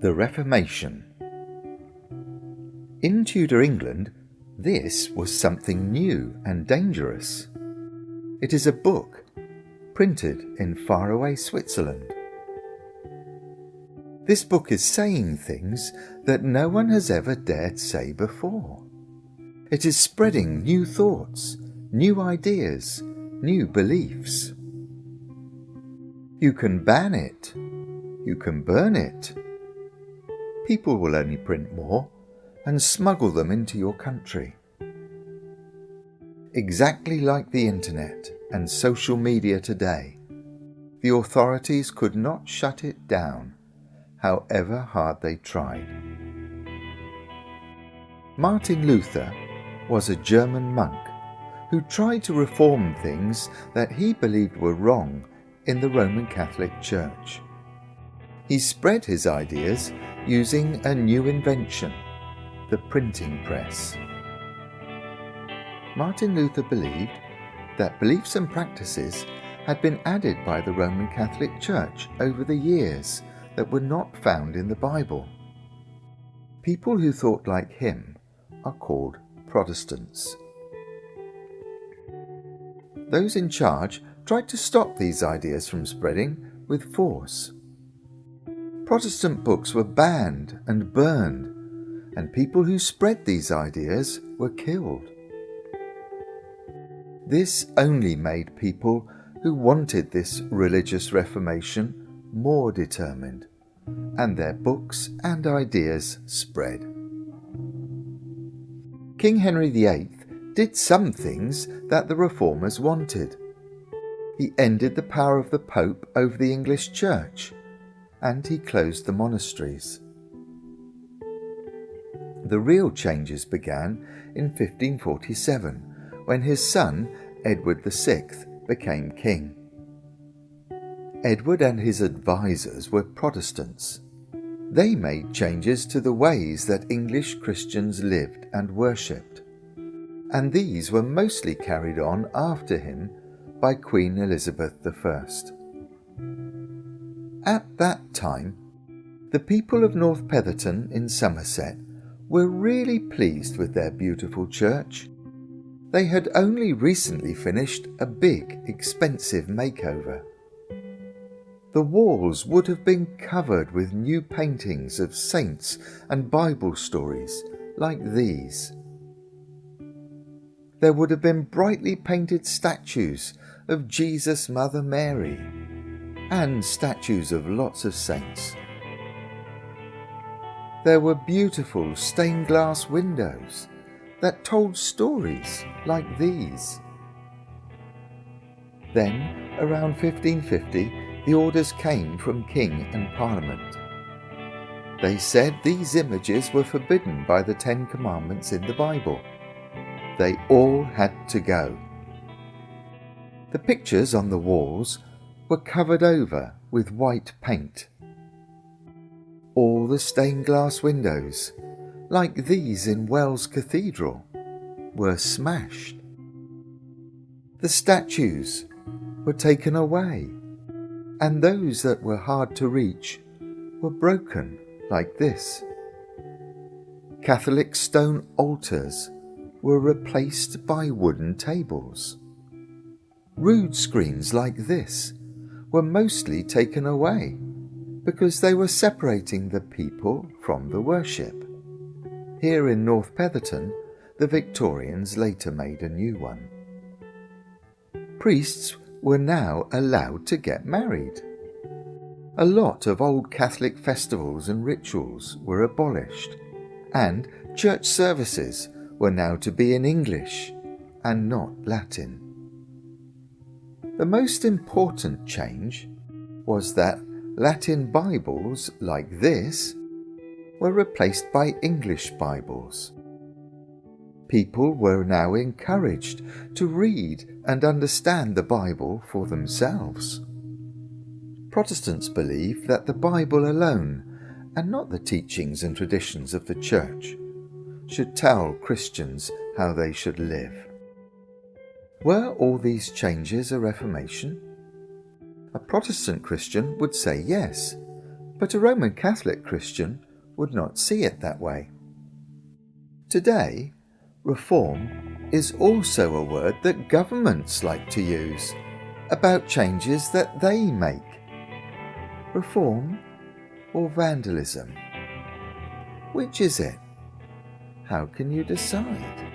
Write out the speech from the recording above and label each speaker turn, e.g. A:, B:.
A: The Reformation. In Tudor England, this was something new and dangerous. It is a book printed in faraway Switzerland. This book is saying things that no one has ever dared say before. It is spreading new thoughts, new ideas, new beliefs. You can ban it. You can burn it. People will only print more and smuggle them into your country. Exactly like the internet and social media today, the authorities could not shut it down, however hard they tried. Martin Luther was a German monk who tried to reform things that he believed were wrong in the Roman Catholic Church. He spread his ideas using a new invention, the printing press. Martin Luther believed that beliefs and practices had been added by the Roman Catholic Church over the years that were not found in the Bible. People who thought like him are called Protestants. Those in charge tried to stop these ideas from spreading with force. Protestant books were banned and burned, and people who spread these ideas were killed. This only made people who wanted this religious reformation more determined, and their books and ideas spread. King Henry VIII did some things that the reformers wanted. He ended the power of the Pope over the English Church, and he closed the monasteries. The real changes began in 1547, when his son, Edward VI, became king. Edward and his advisors were Protestants. They made changes to the ways that English Christians lived and worshipped, and these were mostly carried on after him by Queen Elizabeth I. At that time, the people of North Petherton in Somerset were really pleased with their beautiful church. They had only recently finished a big, expensive makeover. The walls would have been covered with new paintings of saints and Bible stories like these. There would have been brightly painted statues of Jesus' Mother Mary and statues of lots of saints. There were beautiful stained glass windows that told stories like these. Then, around 1550, the orders came from King and Parliament. They said these images were forbidden by the 10 Commandments in the Bible. They all had to go. The pictures on the walls were covered over with white paint. All the stained glass windows, like these in Wells Cathedral, were smashed. The statues were taken away, and those that were hard to reach were broken like this. Catholic stone altars were replaced by wooden tables. Rood screens like this were mostly taken away because they were separating the people from the worship. Here in North Petherton, the Victorians later made a new one. Priests were now allowed to get married. A lot of old Catholic festivals and rituals were abolished, and church services were now to be in English and not Latin. The most important change was that Latin Bibles like this were replaced by English Bibles. People were now encouraged to read and understand the Bible for themselves. Protestants believe that the Bible alone, and not the teachings and traditions of the Church, should tell Christians how they should live. Were all these changes a reformation? A Protestant Christian would say yes. But a Roman Catholic Christian would not see it that way. Today, reform is also a word that governments like to use about changes that they make. Reform or vandalism? Which is it? How can you decide?